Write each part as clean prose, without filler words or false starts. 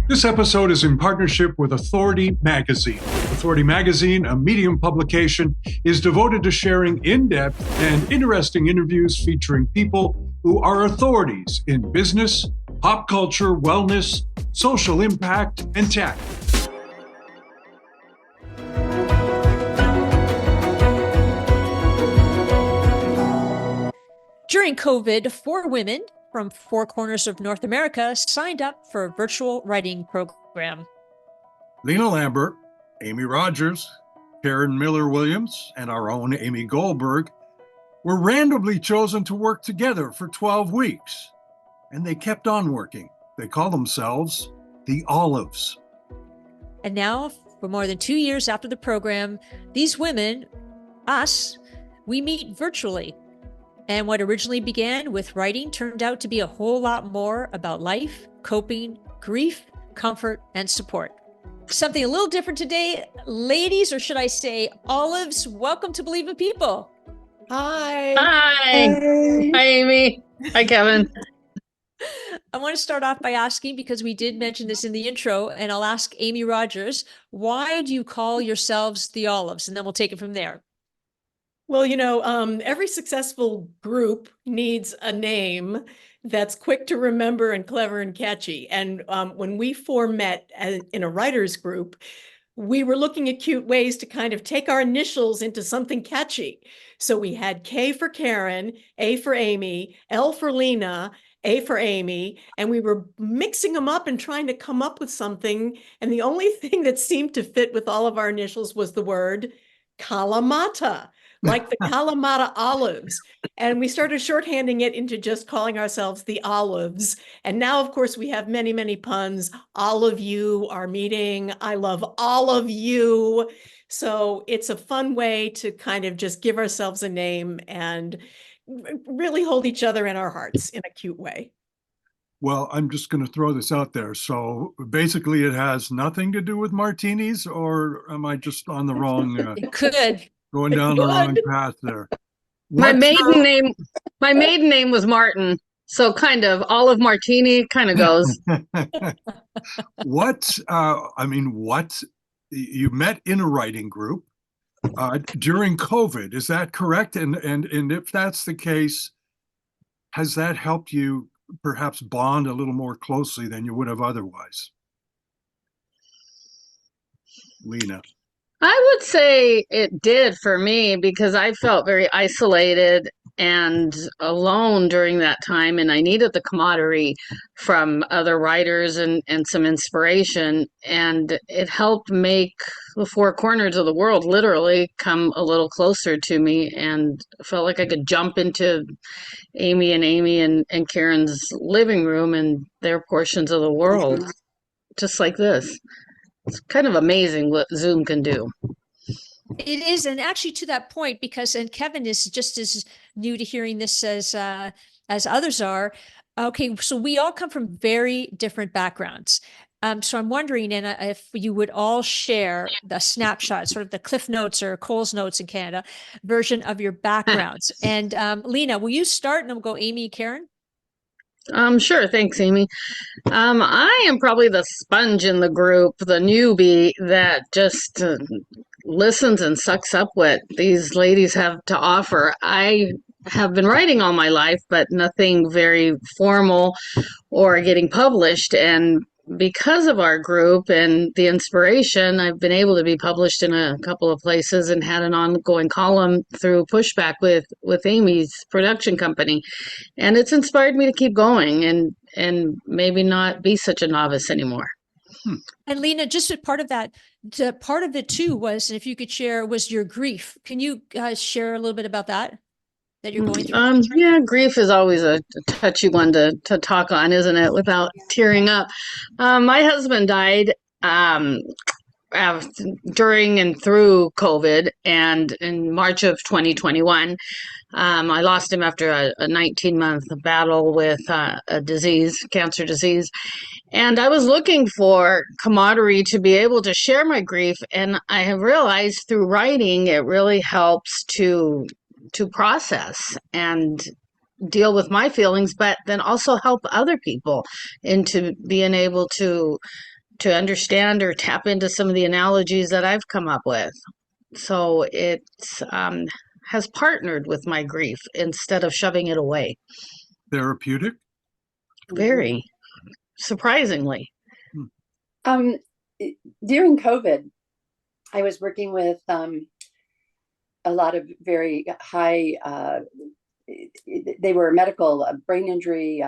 This episode is in partnership with Authority Magazine. Authority Magazine, a Medium publication, is devoted to sharing in-depth and interesting interviews featuring people who are authorities in business, pop culture, wellness, social impact, and tech. During COVID, 4 women from 4 corners of North America signed up for a virtual writing program. Lina Lambert, Amy Rogers, Karen Miller-Williams, and our own Amy Goldberg were randomly chosen to work together for 12 weeks. And they kept on working. They call themselves the Olives. And now, for more than 2 years after the program, these women, us, we meet virtually. And what originally began with writing turned out to be a whole lot more about life, coping, grief, comfort, and support. Something a little different today. Ladies, or should I say Olives, welcome to Believe in People. Hi. Hi. Hi, Amy. Hi, Kevin. I want to start off by asking, because we did mention this in the intro, and I'll ask Amy Rogers, why do you call yourselves the Olives? And then we'll take it from there. Well, every successful group needs a name that's quick to remember and clever and catchy. And when we met in a writer's group, we were looking at cute ways to kind of take our initials into something catchy. So we had K for Karen, A for Amy, L for Lina, A for Amy, and we were mixing them up and trying to come up with something. And the only thing that seemed to fit with all of our initials was the word Kalamata, like the Kalamata olives. And we started shorthanding it into just calling ourselves the Olives. And now, of course, we have many, many puns. All of you are meeting. I love all of you. So it's a fun way to kind of just give ourselves a name and really hold each other in our hearts in a cute way. Well, I'm just going to throw this out there. So basically, it has nothing to do with martinis, or am I just on the wrong? It could. Going down the wrong path there. My maiden name was Martin, so kind of Olive Martini kind of goes. What you met in a writing group during COVID, is that correct? And if that's the case, has that helped you perhaps bond a little more closely than you would have otherwise? Lina. I would say it did for me, because I felt very isolated and alone during that time, and I needed the camaraderie from other writers and some inspiration, and it helped make the 4 corners of the world literally come a little closer to me, and felt like I could jump into Amy and Karen's living room and their portions of the world, just like this. It's kind of amazing what Zoom can do. It is, and actually to that point, because and Kevin is just as new to hearing this as others are. Okay, so we all come from very different backgrounds. So I'm wondering, and if you would all share the snapshot, sort of the Cliff Notes or Cole's Notes in Canada version of your backgrounds. And Lina, will you start, and then we'll go Amy, Karen? Sure. Thanks, Amy. I am probably the sponge in the group, the newbie that just listens and sucks up what these ladies have to offer. I have been writing all my life, but nothing very formal or getting published. And because of our group and the inspiration, I've been able to be published in a couple of places and had an ongoing column through Pushback with Amy's production company. And it's inspired me to keep going and maybe not be such a novice anymore. And Lina, just a part of that, part of it too was, and if you could share, was your grief. Can you share a little bit about that you're going through? Yeah, grief is always a touchy one to talk on, isn't it? Without tearing up. My husband died during and through COVID, and in March of 2021. I lost him after a 19-month battle with a disease, cancer disease. And I was looking for camaraderie to be able to share my grief. And I have realized through writing, it really helps to process and deal with my feelings, but then also help other people into being able to to understand or tap into some of the analogies that I've come up with. So it has partnered with my grief instead of shoving it away. Therapeutic? Very surprisingly. Um, During COVID, I was working with a lot of very high, they were medical, brain injury,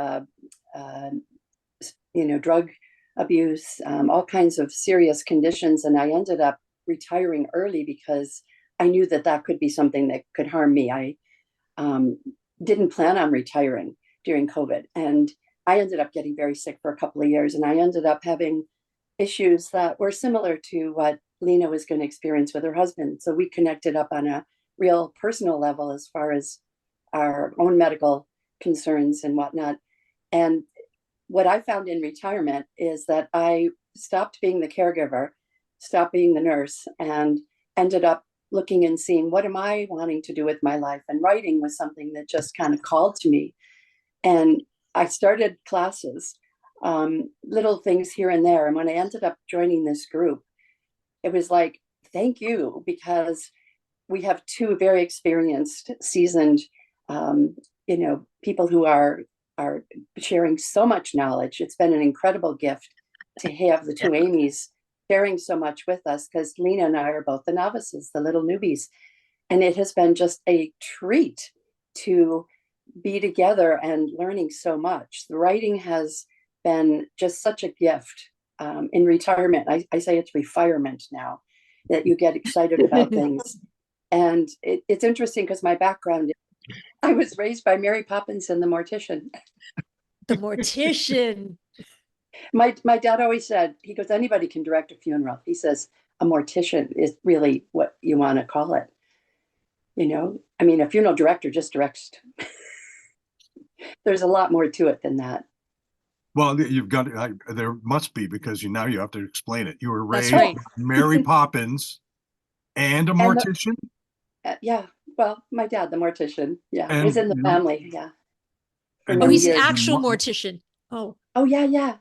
drug abuse, all kinds of serious conditions. And I ended up retiring early because I knew that that could be something that could harm me. I didn't plan on retiring during COVID. And I ended up getting very sick for a couple of years. And I ended up having issues that were similar to what Lina was going to experience with her husband. So we connected up on a real personal level as far as our own medical concerns and whatnot. And what I found in retirement is that I stopped being the caregiver, stopped being the nurse, and ended up looking and seeing, what am I wanting to do with my life? And writing was something that just kind of called to me. And I started classes, little things here and there. And when I ended up joining this group, it was like, thank you, because we have two very experienced, seasoned, people who are sharing so much knowledge. It's been an incredible gift to have the two Amy's sharing so much with us, because Lina and I are both the novices, the little newbies. And it has been just a treat to be together and learning so much. The writing has been just such a gift in retirement. I say it's refirement now, that you get excited about things. And it's interesting because my background, I was raised by Mary Poppins and the Mortician. The Mortician. My dad always said, he goes, anybody can direct a funeral. He says, a mortician is really what you want to call it. I mean, a funeral director just directs. There's a lot more to it than that. Well, you've got, there must be, because now you have to explain it. You were raised right. Mary Poppins and a mortician? Yeah. Well, my dad, the mortician. Yeah. And it was in the family. Yeah. Oh, he's an years. actual mortician. Oh. Oh, yeah.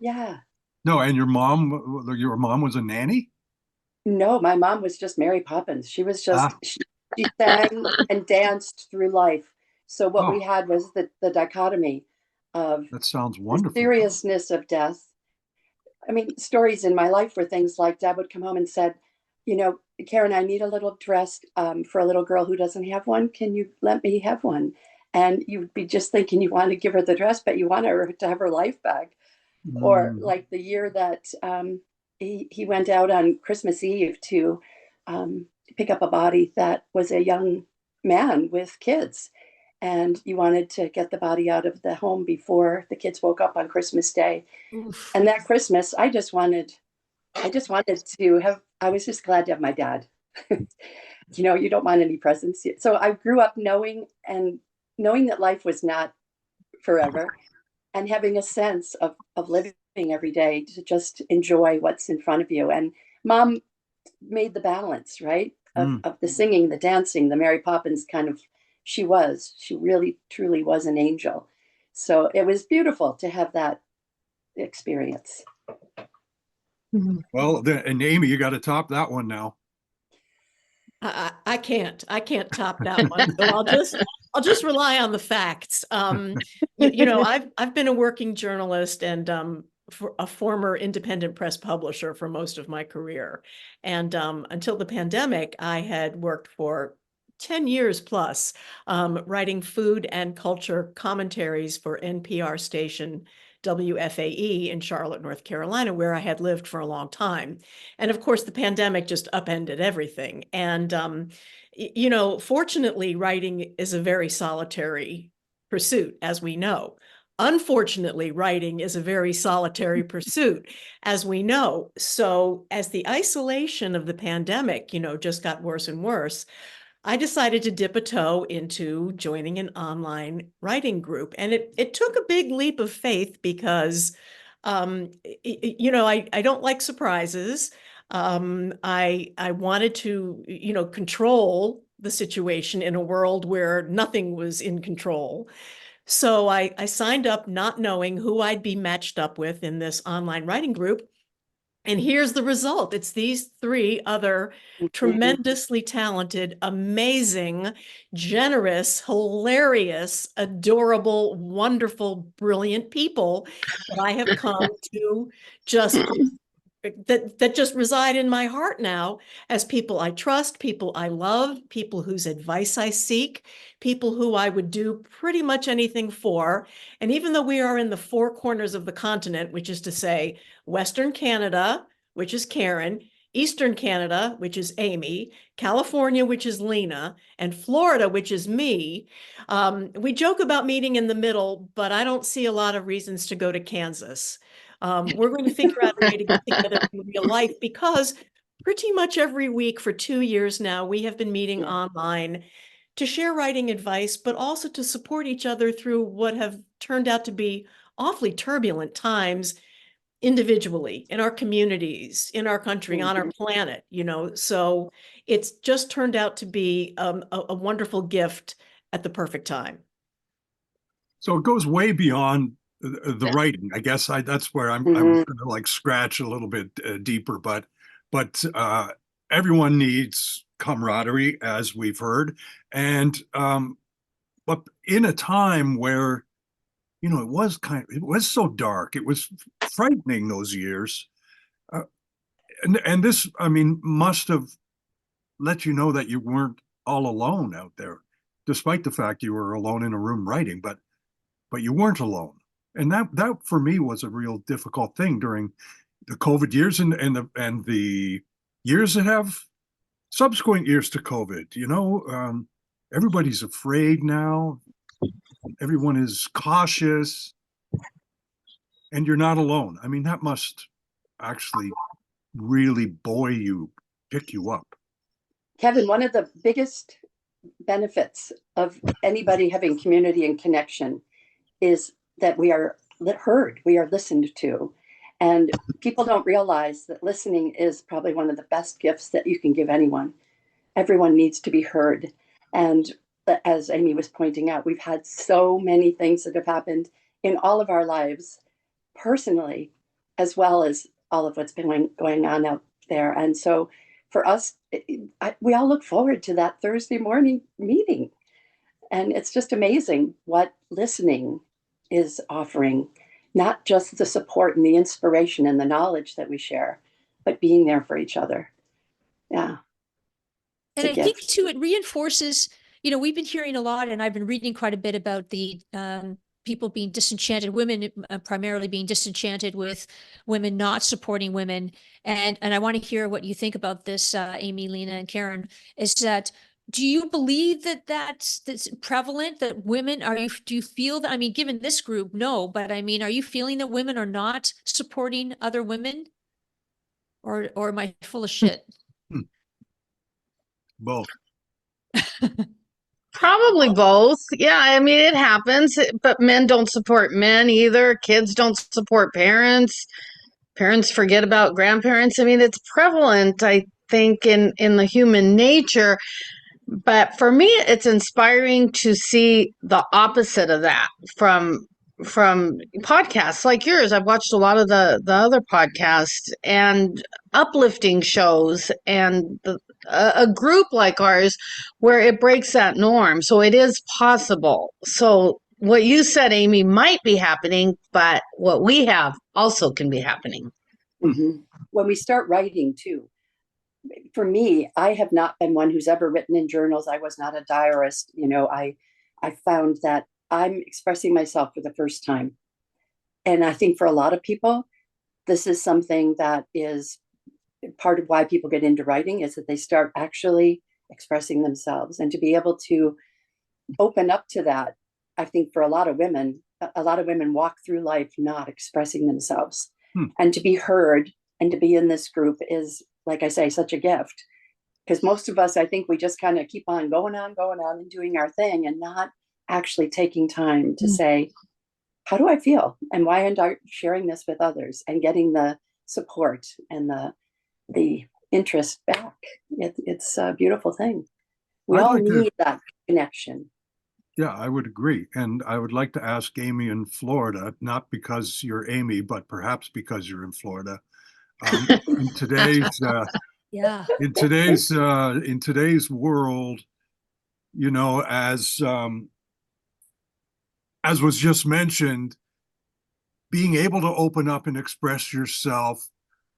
No, and your mom was a nanny? No, my mom was just Mary Poppins. She was just, she sang and danced through life. So what we had was the dichotomy of that sounds wonderful. The seriousness of death. I mean, stories in my life were things like Dad would come home and said, Karen, I need a little dress for a little girl who doesn't have one. Can you let me have one? And you'd be just thinking you want to give her the dress, but you want her to have her life back. Or like the year that he went out on Christmas Eve to pick up a body that was a young man with kids. And you wanted to get the body out of the home before the kids woke up on Christmas Day. Oof. And that Christmas, I was just glad to have my dad. You don't want any presents. So I grew up knowing that life was not forever, and having a sense of living every day to just enjoy what's in front of you. And Mom made the balance, right? Of the singing, the dancing, the Mary Poppins kind of, she really, truly was an angel. So it was beautiful to have that experience. Well, and Amy, you got to top that one now. I can't top that one. So I'll just rely on the facts. I've been a working journalist and for a former independent press publisher for most of my career. And until the pandemic, I had worked for 10 years plus, writing food and culture commentaries for NPR station WFAE in Charlotte, North Carolina, where I had lived for a long time. And of course, the pandemic just upended everything. And, fortunately, writing is a very solitary pursuit, as we know. Unfortunately, writing is a very solitary pursuit, as we know. So as the isolation of the pandemic, just got worse and worse, I decided to dip a toe into joining an online writing group. And it took a big leap of faith because, I don't like surprises. I wanted to, control the situation in a world where nothing was in control. So I signed up not knowing who I'd be matched up with in this online writing group. And here's the result. It's these three other tremendously talented, amazing, generous, hilarious, adorable, wonderful, brilliant people that I have come to just that just reside in my heart now as people I trust, people I love, people whose advice I seek, people who I would do pretty much anything for. And even though we are in the four corners of the continent, which is to say Western Canada, which is Karen, Eastern Canada, which is Amy, California, which is Lina, and Florida, which is me, we joke about meeting in the middle, but I don't see a lot of reasons to go to Kansas. We're going to figure out a way to get together in real life, because pretty much every week for 2 years now, we have been meeting online to share writing advice, but also to support each other through what have turned out to be awfully turbulent times individually, in our communities, in our country, on our planet, so it's just turned out to be a wonderful gift at the perfect time. So it goes way beyond the writing. I guess that's where I'm going to like scratch a little bit deeper, but everyone needs camaraderie, as we've heard, and but in a time where it was so dark, it was frightening, those years, and this, I mean, must have let you know that you weren't all alone out there, despite the fact you were alone in a room writing, but you weren't alone. And that for me was a real difficult thing during the COVID years and the years that have subsequent years to COVID. Everybody's afraid now. Everyone is cautious, and you're not alone. I mean, that must actually really pick you up. Kevin, one of the biggest benefits of anybody having community and connection is that we are heard, we are listened to. And people don't realize that listening is probably one of the best gifts that you can give anyone. Everyone needs to be heard. And as Amy was pointing out, we've had so many things that have happened in all of our lives, personally, as well as all of what's been going on out there. And so for us, we all look forward to that Thursday morning meeting. And it's just amazing what listening is offering, not just the support and the inspiration and the knowledge that we share, but being there for each other. Yeah. And I think too, it reinforces, we've been hearing a lot, and I've been reading quite a bit about the people being disenchanted, women primarily being disenchanted with women not supporting women. And I want to hear what you think about this, Amy, Lina, and Karen, is that, do you believe that that's prevalent, that women do you feel that, I mean, given this group, no, but I mean, are you feeling that women are not supporting other women, or am I full of shit? Both. Probably both. Yeah, I mean, it happens, but men don't support men either. Kids don't support parents. Parents forget about grandparents. I mean, it's prevalent, I think, in the human nature. But for me, it's inspiring to see the opposite of that from podcasts like yours. I've watched a lot of the other podcasts and uplifting shows, and a group like ours where it breaks that norm. So it is possible. So what you said, Amy, might be happening, but what we have also can be happening. Mm-hmm. When we start writing too, for me, I have not been one who's ever written in journals. I was not a diarist. I found that I'm expressing myself for the first time. And I think for a lot of people, this is something that is part of why people get into writing, is that they start actually expressing themselves. And to be able to open up to that, I think for a lot of women walk through life not expressing themselves. And to be heard and to be in this group is, like I say, such a gift. Because most of us, I think we just kind of keep on going on and doing our thing, and not actually taking time to say, how do I feel? And why aren't I sharing this with others and getting the support and the interest back? It's a beautiful thing. We all need that connection. Yeah, I would agree. And I would like to ask Amy in Florida, not because you're Amy, but perhaps because you're in Florida. In today's Yeah. in today's world, you know, as was just mentioned, being able to open up and express yourself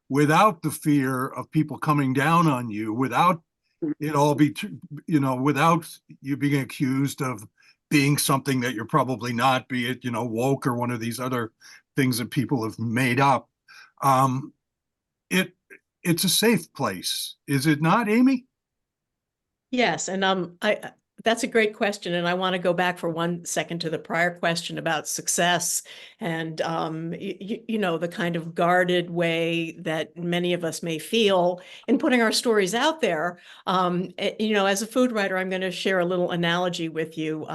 without the fear of people coming down on you, without it all be, you know, without you being accused of being something that you're probably not, be it, you know, woke or one of these other things that people have made up. Um, it it's a safe place, is it not, Amy? Yes, and I that's a great question, and I want to go back for 1 second to the prior question about success and you know, the kind of guarded way that many of us may feel in putting our stories out there. You know, as a food writer, I'm going to share a little analogy with you.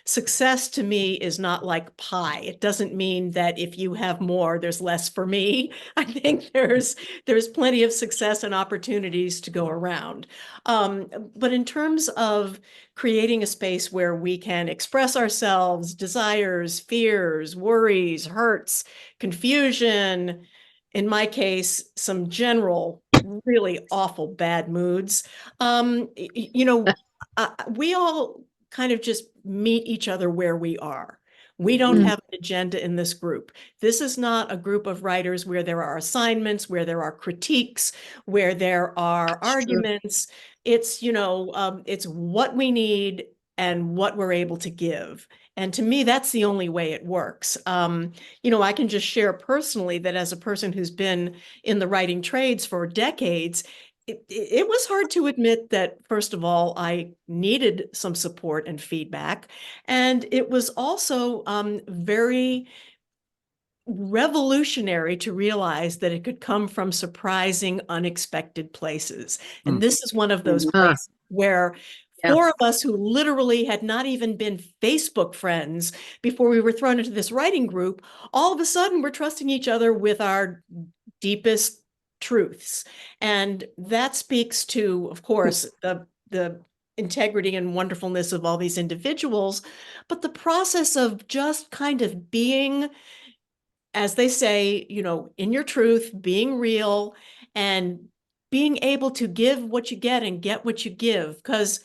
Success to me is not like pie. It doesn't mean that if you have more, there's less for me. I think there's plenty of success and opportunities to go around. But in terms of creating a space where we can express ourselves, desires, fears, worries, hurts, confusion, in my case, some general, really awful bad moods, you know, we all kind of just meet each other where we are. We don't have an agenda in this group. This is not a group of writers where there are assignments, where there are critiques, where there are arguments. It's, you know, it's what we need and what we're able to give. And to me, that's the only way it works. You know, I can just share personally that as a person who's been in the writing trades for decades, it was hard to admit that, first of all, I needed some support and feedback. And it was also very revolutionary to realize that it could come from surprising, unexpected places. And this is one of those places where four of us who literally had not even been Facebook friends before we were thrown into this writing group, all of a sudden we're trusting each other with our deepest truths. And that speaks to, of course, the integrity and wonderfulness of all these individuals, but the process of just kind of being, as they say, you know, in your truth, being real and being able to give what you get and get what you give, because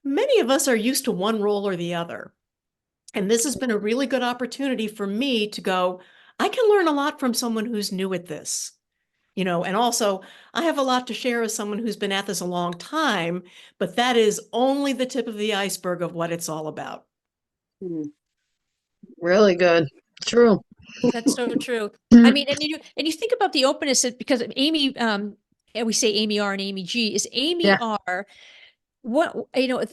many of us are used to one role or the other. And this has been a really good opportunity for me to go, I can learn a lot from someone who's new at this, you know, and also I have a lot to share as someone who's been at this a long time, but that is only the tip of the iceberg of what it's all about. Really good. True. That's so true. I mean, and you think about the openness because Amy, we say Amy R and Amy G, is Amy R. What, you know,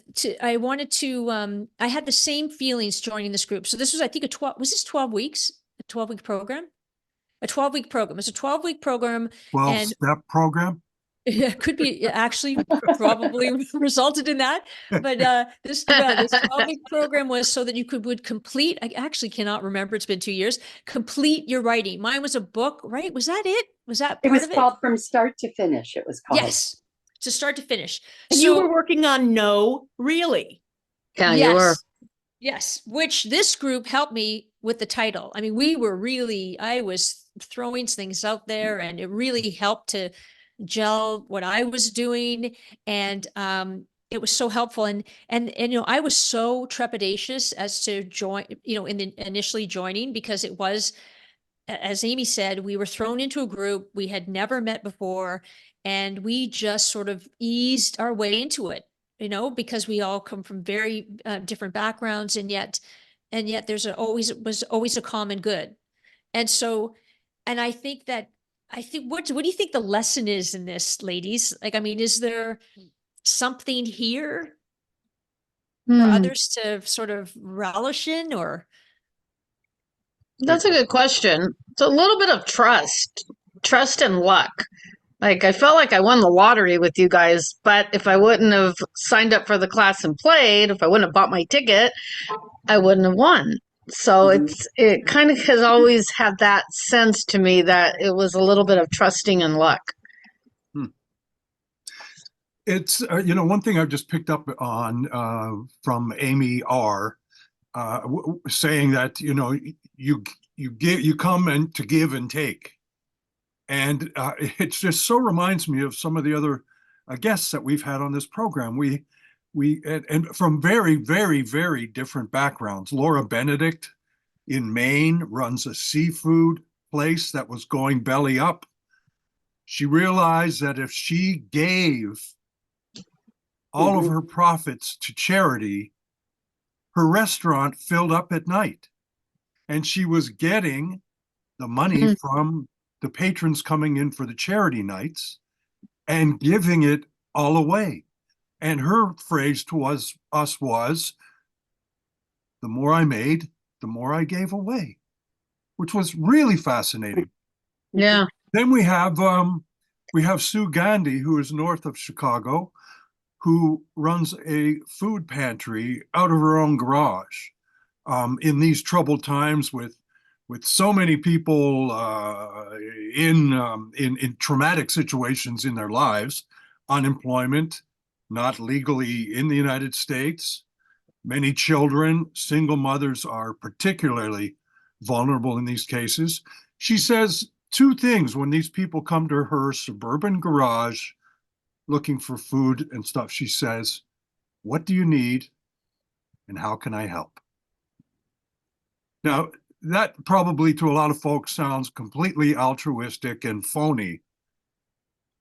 I wanted to, I had the same feelings joining this group. So this was, I think, was this 12 weeks, a 12-week program? A 12-week program. It's a 12-week program. 12-step program? It could be actually probably resulted in that. But this 12-week program was so that you would complete, I actually cannot remember, it's been 2 years, complete your writing. Mine was a book, right? Was that it? Was that part of it? It was called From Start to Finish, it was called. Yes, to start to finish. And you were working on No, Really? Yeah, you were. Yes, which this group helped me with the title. I mean, we were really, I was throwing things out there and it really helped to gel what I was doing. And it was so helpful. And you know, I was so trepidatious as to join, you know, initially joining, because it was, as Amy said, we were thrown into a group we had never met before, and we just sort of eased our way into it, you know, because we all come from very different backgrounds, and yet there's was always a common good. And so, and I think what do you think the lesson is in this, ladies? Like, I mean, is there something here for others to sort of relish in, or? That's a good question. It's a little bit of trust and luck. Like, I felt like I won the lottery with you guys, but if I wouldn't have signed up for the class and played, if I wouldn't have bought my ticket, I wouldn't have won. So it kind of has always had that sense to me that it was a little bit of trusting and luck. It's, you know, one thing I've just picked up on from Amy R, saying that, you know, you come and to give and take. And it just so reminds me of some of the other guests that we've had on this program. And from very, very, very different backgrounds. Laura Benedict in Maine runs a seafood place that was going belly up. She realized that if she gave all of her profits to charity, her restaurant filled up at night. And she was getting the money from the patrons coming in for the charity nights and giving it all away. And her phrase to us was, the more I made, the more I gave away, which was really fascinating. Yeah. Then we have Sue Gandhi, who is north of Chicago, who runs a food pantry out of her own garage. In these troubled times with so many people in traumatic situations in their lives, unemployment, not legally in the United States, many children, single mothers are particularly vulnerable in these cases. She says two things when these people come to her suburban garage looking for food and stuff. She says, "What do you need and how can I help?" Now, that probably to a lot of folks sounds completely altruistic and phony,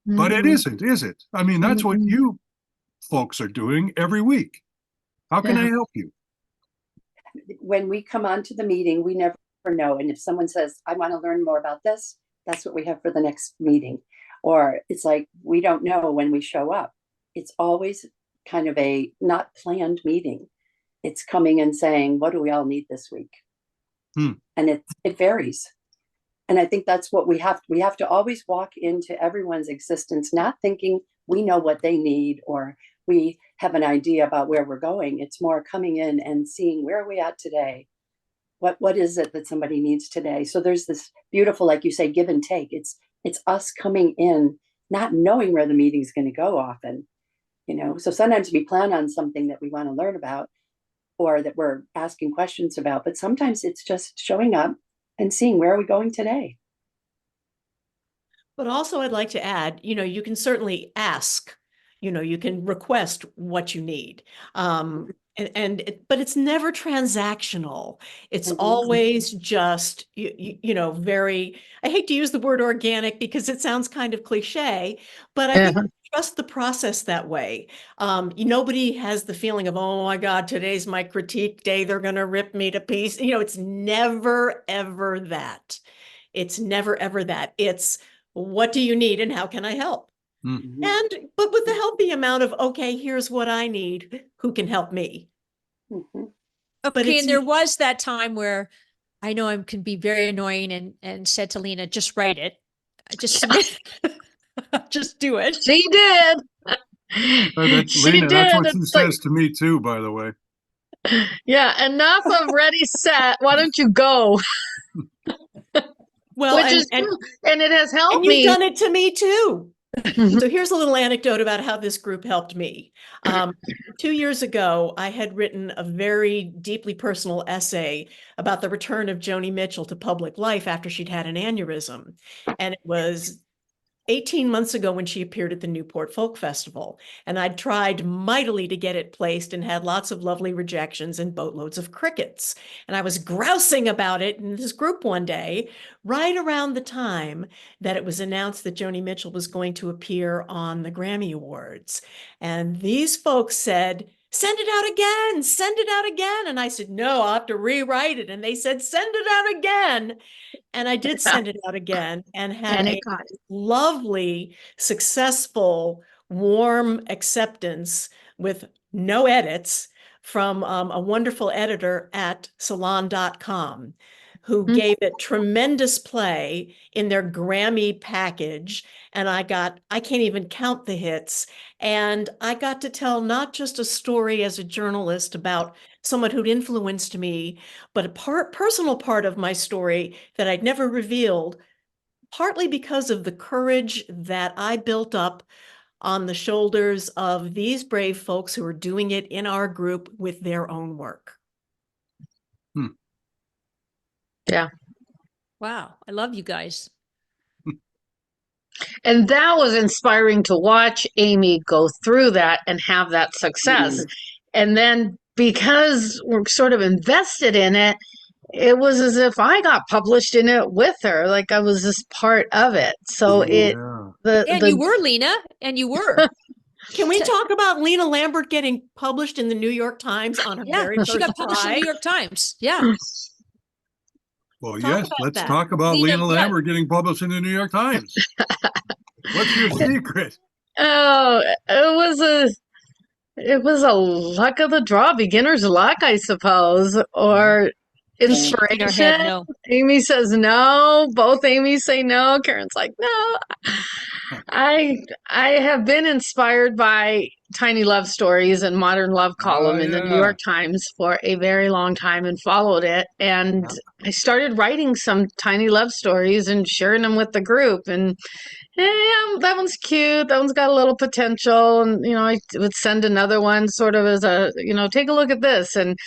but it isn't, is it? I mean, that's what you folks are doing every week. How can I help you? When we come on to the meeting, we never know. And if someone says, I want to learn more about this, that's what we have for the next meeting. Or it's like, we don't know when we show up. It's always kind of a not planned meeting. It's coming and saying, what do we all need this week? And it varies. And I think that's what we have to always walk into everyone's existence, not thinking we know what they need or we have an idea about where we're going. It's more coming in and seeing, where are we at today? What is it that somebody needs today? So there's this beautiful, like you say, give and take. It's us coming in, not knowing where the meeting's going to go often, So sometimes we plan on something that we want to learn about or that we're asking questions about, but sometimes it's just showing up and seeing, where are we going today? But also I'd like to add, you can certainly ask, you can request what you need. But it's never transactional. It's always just, very, I hate to use the word organic because it sounds kind of cliche, but I think trust the process that way. Nobody has the feeling of, oh my God, today's my critique day. They're going to rip me to pieces. It's never, ever that. It's never, ever that. It's, what do you need and how can I help? But with the healthy amount of, okay, here's what I need. Who can help me? Okay, and there was that time where I know I can be very annoying and said to Lina, just write it. Just submit. Just do it. She did. That's Lina. That's what she says to me too, by the way. Yeah, enough of ready, set. Why don't you go? Well, which is true, and it has helped me. You've done it to me too. So here's a little anecdote about how this group helped me. 2 years ago, I had written a very deeply personal essay about the return of Joni Mitchell to public life after she'd had an aneurysm. And it was 18 months ago when she appeared at the Newport Folk Festival. And I'd tried mightily to get it placed and had lots of lovely rejections and boatloads of crickets. And I was grousing about it in this group one day, right around the time that it was announced that Joni Mitchell was going to appear on the Grammy Awards. And these folks said, send it out again, send it out again. And I said, no, I'll have to rewrite it. And they said, send it out again. And I did send it out again and had a lovely, successful, warm acceptance with no edits from a wonderful editor at salon.com who gave it tremendous play in their Grammy package. And I can't even count the hits. And I got to tell not just a story as a journalist about someone who'd influenced me, but a personal part of my story that I'd never revealed, partly because of the courage that I built up on the shoulders of these brave folks who are doing it in our group with their own work. Yeah. Wow. I love you guys. And that was inspiring to watch Amy go through that and have that success. Mhm. And then because we're sort of invested in it, it was as if I got published in it with her, like I was just part of it. So it Yeah. And you were, Lina, and you were. Can we talk about Lina Lambert getting published in the New York Times on her Yeah, very she first got published in the try? New York Times. Yeah. Well, Talk yes, about let's that. talk about Lina, Lina yeah. Lambert getting published in the New York Times. What's your secret? Oh, it was a luck of the draw, beginner's luck, I suppose, or She's shaking her head inspiration. no. Amy says no. Both Amy's say no. Karen's like, no. I I have been inspired by tiny love stories and modern love column Oh, in the New yeah. York Times for a very long time and followed it. And I started writing some tiny love stories and sharing them with the group. And yeah, that one's cute. That one's got a little potential. And, I would send another one sort of as a, take a look at this. And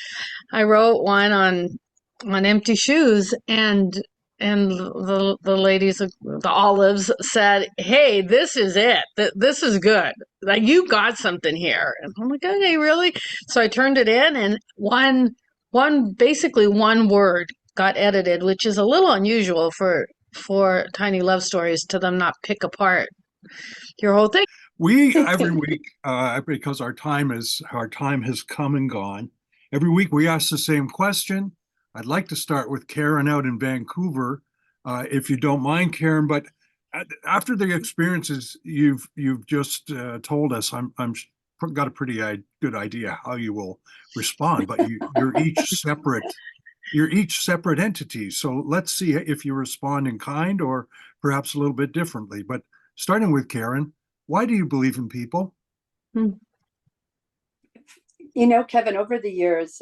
I wrote one on empty shoes, and the ladies, the olives, said, "Hey, this is it. This is good. Like, you got something here." And I'm like, "Okay, really?" So I turned it in, and basically one word got edited, which is a little unusual for tiny love stories, to them not pick apart your whole thing. We every week, because our time has come and gone. Every week we ask the same question. I'd like to start with Karen out in Vancouver, if you don't mind, Karen. But after the experiences you've just told us, I'm got a pretty good idea how you will respond. But you're each separate. You're each separate entities. So let's see if you respond in kind or perhaps a little bit differently. But starting with Karen, why do you believe in people? Kevin, over the years,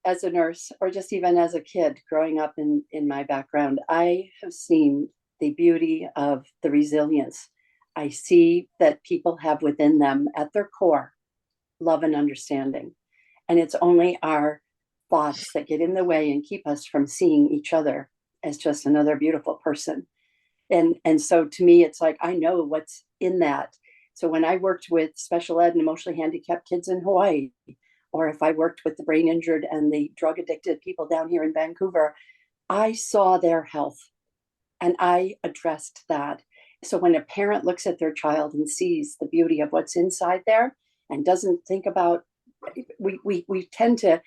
as a nurse or just even as a kid growing up in my background, I have seen the beauty of the resilience. I see that people have within them at their core love and understanding. And it's only our thoughts that get in the way and keep us from seeing each other as just another beautiful person. And so to me, it's like, I know what's in that. So when I worked with special ed and emotionally handicapped kids in Hawaii, or if I worked with the brain injured and the drug addicted people down here in Vancouver, I saw their health and I addressed that. So when a parent looks at their child and sees the beauty of what's inside there and doesn't think about, we tend to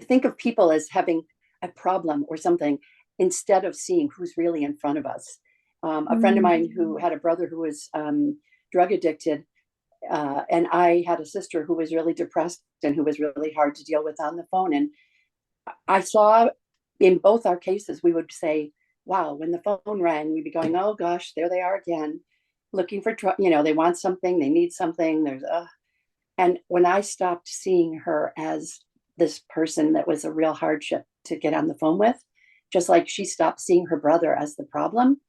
think of people as having a problem or something instead of seeing who's really in front of us. A friend of mine who had a brother who was drug addicted, and I had a sister who was really depressed and who was really hard to deal with on the phone. And I saw in both our cases, we would say, wow, when the phone rang, we'd be going, oh gosh, there they are again, looking for, they want something, they need something. And when I stopped seeing her as this person that was a real hardship to get on the phone with, just like she stopped seeing her brother as the problem,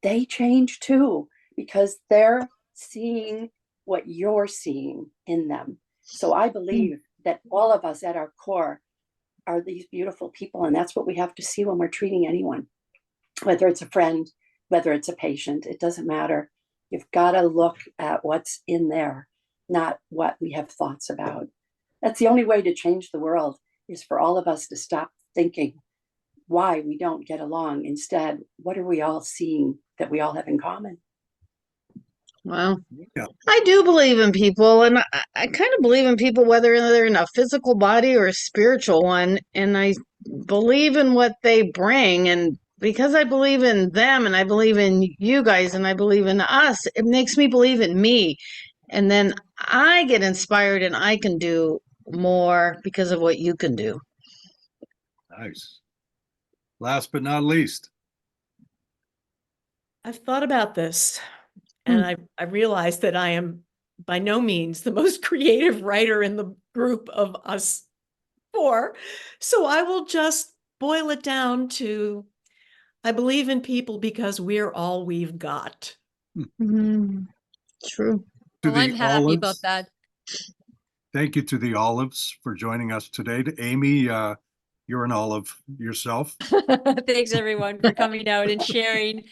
they change too, because they're seeing what you're seeing in them. So I believe that all of us at our core are these beautiful people. And that's what we have to see when we're treating anyone, whether it's a friend, whether it's a patient, it doesn't matter. You've got to look at what's in there, not what we have thoughts about. That's the only way to change the world, is for all of us to stop thinking why we don't get along. Instead, what are we all seeing that we all have in common? Well, Yeah. I do believe in people, and I kind of believe in people whether they're in a physical body or a spiritual one, and I believe in what they bring. And because I believe in them, and I believe in you guys, and I believe in us, it makes me believe in me. And then I get inspired and I can do more because of what you can do. Nice. Last but not least. I've thought about this, and I realized that I am by no means the most creative writer in the group of us four. So I will just boil it down to, I believe in people because we're all we've got. True. To Well, I'm the happy about Olives. that. Thank you to the Olives for joining us today. To Amy, you're an olive yourself. Thanks everyone for coming out and sharing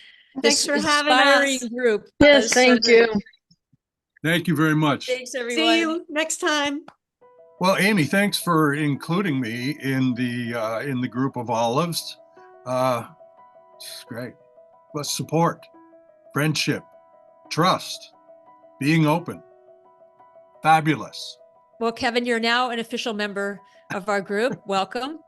Thanks this for having inspiring us. group. Yes, thank you. Thank you very much. Thanks, everyone. See you next time. Well, Amy, thanks for including me in the group of olives. It's great. But support, friendship, trust, being open. Fabulous. Well, Kevin, you're now an official member of our group. Welcome.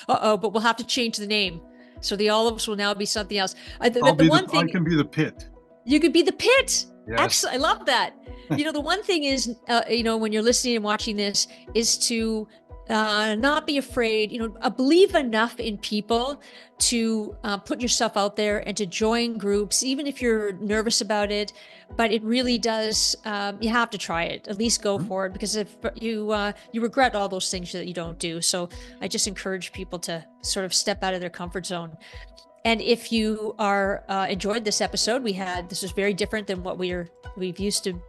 But we'll have to change the name. So the olives will now be something else. I can be the pit. You could be the pit. Yes. Excellent. I love that. The one thing is, when you're listening and watching this, is to not be afraid, believe enough in people to put yourself out there and to join groups, even if you're nervous about it. But it really does, you have to try it, at least go for it, because if you regret all those things that you don't do. So I just encourage people to sort of step out of their comfort zone. And if you are enjoyed this episode, this was very different than what we've used to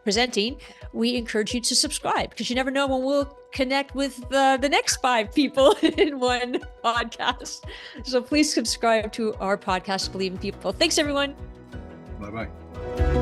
presenting. We encourage you to subscribe, because you never know when we'll connect with the next 5 people in one podcast. So please subscribe to our podcast, Believe in People. Thanks, everyone. Bye-bye.